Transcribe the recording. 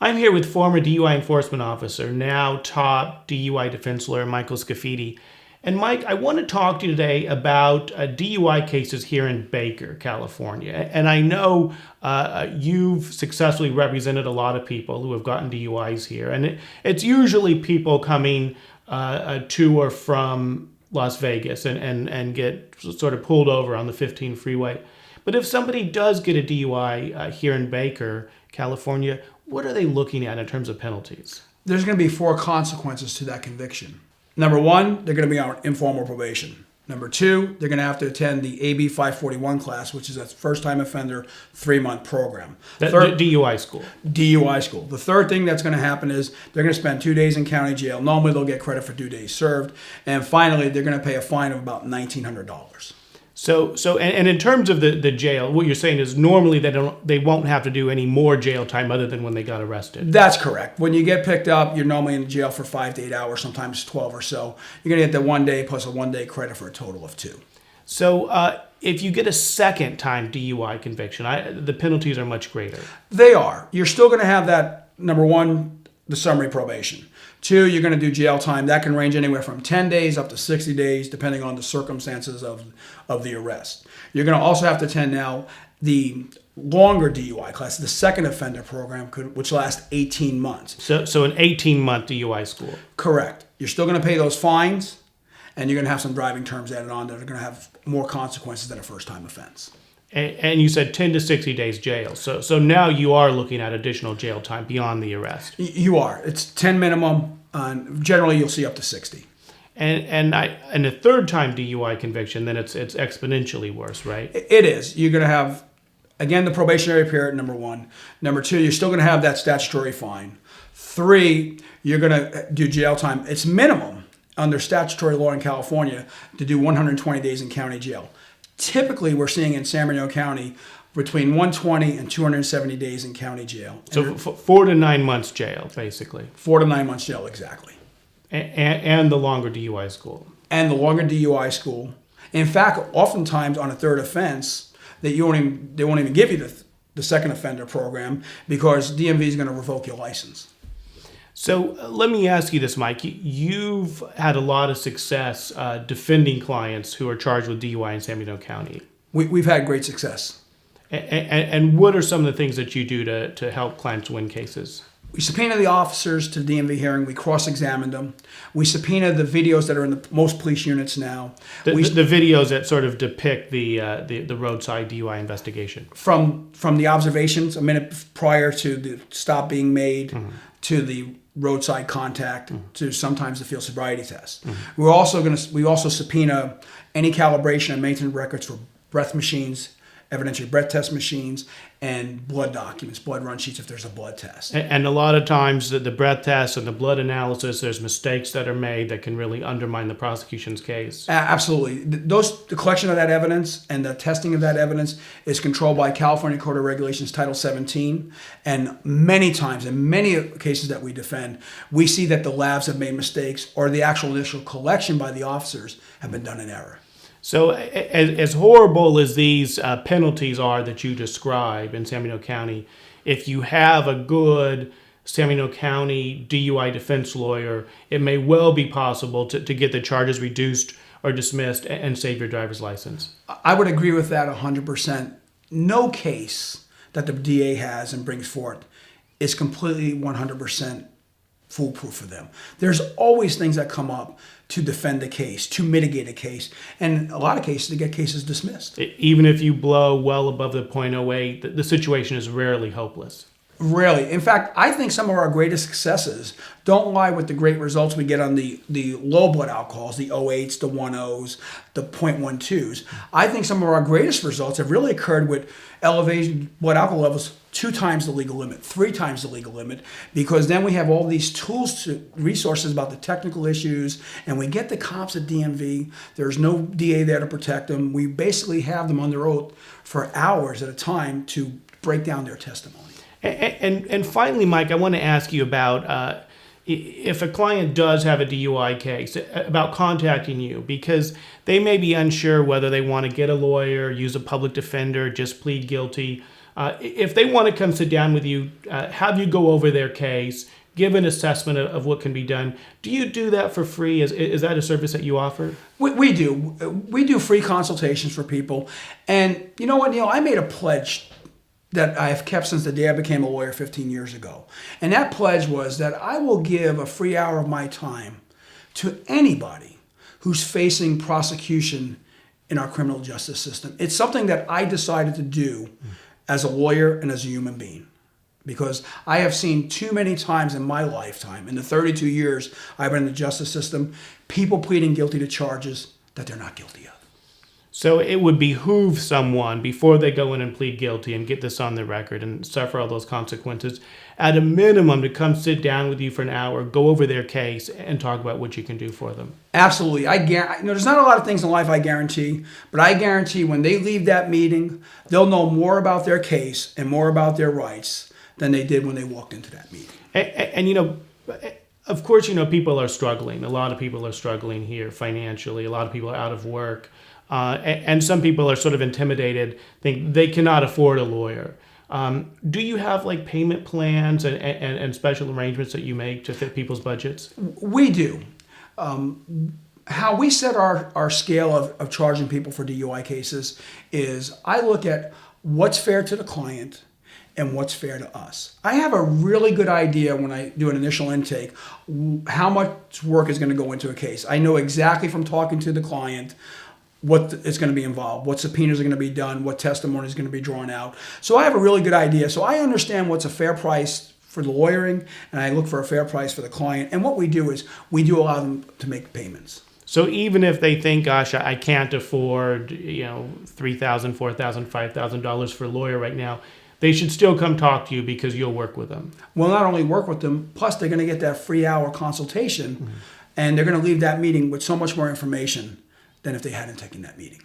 I'm here with former DUI enforcement officer, now top DUI defense lawyer, Michael Scafidi. And Mike, I want to talk to you today about DUI cases here in Baker, California. And I know you've successfully represented a lot of people who have gotten DUIs here. And it's usually people coming to or from Las Vegas and get sort of pulled over on the 15 freeway. But if somebody does get a DUI here in Baker, California, what are they looking at in terms of penalties? There's going to be 4 consequences to that conviction. Number 1, they're going to be on informal probation. Number 2, they're going to have to attend the AB 541 class, which is a first-time offender 3-month program. DUI school. DUI school. The third thing that's going to happen is they're going to spend 2 days in county jail. Normally, they'll get credit for 2 days served. And finally, they're going to pay a fine of about $1,900. So in terms of the jail, what you're saying is normally they won't have to do any more jail time other than when they got arrested. That's correct. When you get picked up, you're normally in jail for 5 to 8 hours, sometimes 12 or so. You're going to get the 1 day plus a 1 day credit for a total of 2. So if you get a second time DUI conviction, the penalties are much greater. They are. You're still going to have that, number 1, the summary probation. 2, you're going to do jail time. That can range anywhere from 10 days up to 60 days, depending on the circumstances of the arrest. You're going to also have to attend now the longer DUI class, the second offender program, which lasts 18 months. So an 18-month DUI school. Correct. You're still going to pay those fines, and you're going to have some driving terms added on that are going to have more consequences than a first-time offense. And you said 10 to 60 days jail. So now you are looking at additional jail time beyond the arrest. You are. It's 10 minimum. Generally, you'll see up to 60. And a third time DUI conviction, then it's exponentially worse, right? It is. You're going to have, again, the probationary period, number 1. Number 2, you're still going to have that statutory fine. 3, you're going to do jail time. It's minimum under statutory law in California to do 120 days in county jail. Typically, we're seeing in San Bernardino County between 120 and 270 days in county jail. So 4 to 9 months jail, basically. 4 to 9 months jail, exactly. And the longer DUI school. And the longer DUI school. In fact, oftentimes on a third offense, they won't even give you the second offender program because DMV is going to revoke your license. So let me ask you this, Mike. You've had a lot of success defending clients who are charged with DUI in San Bernardino County. We've had great success. And what are some of the things that you do to help clients win cases? We subpoena the officers to the DMV hearing. We cross-examine them. We subpoena the videos that are in the most police units now. The videos that sort of depict the roadside DUI investigation. From the observations a minute prior to the stop being made, to the roadside contact, to sometimes the field sobriety test. We also subpoena any calibration and maintenance records for breath machines, evidentiary breath test machines, and blood documents, blood run sheets if there's a blood test. And a lot of times the breath test and the blood analysis, there's mistakes that are made that can really undermine the prosecution's case. Absolutely. The collection of that evidence and the testing of that evidence is controlled by California Code of Regulations Title 17. And many times, in many cases that we defend, we see that the labs have made mistakes or the actual initial collection by the officers have been done in error. So as horrible as these penalties are that you describe in San Bernardino County, if you have a good San Bernardino County DUI defense lawyer, it may well be possible to get the charges reduced or dismissed and save your driver's license. I would agree with that 100%. No case that the DA has and brings forth is completely 100% foolproof for them. There's always things that come up to defend the case, to mitigate a case, and in a lot of cases to get cases dismissed. Even if you blow well above the .08, the situation is rarely hopeless. Rarely. In fact, I think some of our greatest successes don't lie with the great results we get on the low blood alcohols, the 0.8s, the 1.0s, the 0.12s. I think some of our greatest results have really occurred with elevated blood alcohol levels 2 times the legal limit, 3 times the legal limit, because then we have all these tools, resources about the technical issues, and we get the cops at DMV. There's no DA there to protect them. We basically have them under oath for hours at a time to break down their testimony. And finally, Mike, I want to ask you about if a client does have a DUI case, about contacting you, because they may be unsure whether they want to get a lawyer, use a public defender, just plead guilty. If they want to come sit down with you, have you go over their case, give an assessment of what can be done. Do you do that for free? Is that a service that you offer? We do. We do free consultations for people. And you know what, Neil? I made a pledge that I have kept since the day I became a lawyer 15 years ago. And that pledge was that I will give a free hour of my time to anybody who's facing prosecution in our criminal justice system. It's something that I decided to do as a lawyer and as a human being. Because I have seen too many times in my lifetime, in the 32 years I've been in the justice system, people pleading guilty to charges that they're not guilty of. So it would behoove someone, before they go in and plead guilty and get this on the record and suffer all those consequences, at a minimum to come sit down with you for an hour, go over their case, and talk about what you can do for them. Absolutely. There's not a lot of things in life I guarantee, but I guarantee when they leave that meeting, they'll know more about their case and more about their rights than they did when they walked into that meeting. And of course, people are struggling. A lot of people are struggling here financially. A lot of people are out of work. And some people are sort of intimidated, think they cannot afford a lawyer. Do you have like payment plans and special arrangements that you make to fit people's budgets? We do. How we set our scale of charging people for DUI cases is I look at what's fair to the client and what's fair to us. I have a really good idea when I do an initial intake how much work is going to go into a case. I know exactly from talking to the client what is going to be involved, what subpoenas are going to be done, what testimony is going to be drawn out. So I have a really good idea. So I understand what's a fair price for the lawyering, and I look for a fair price for the client. And what we do is we do allow them to make payments. So even if they think, gosh, I can't afford, $3,000, $4,000, $5,000 for a lawyer right now, they should still come talk to you because you'll work with them. We'll not only work with them, plus they're going to get that free hour consultation, and they're going to leave that meeting with so much more information than if they hadn't taken that meeting.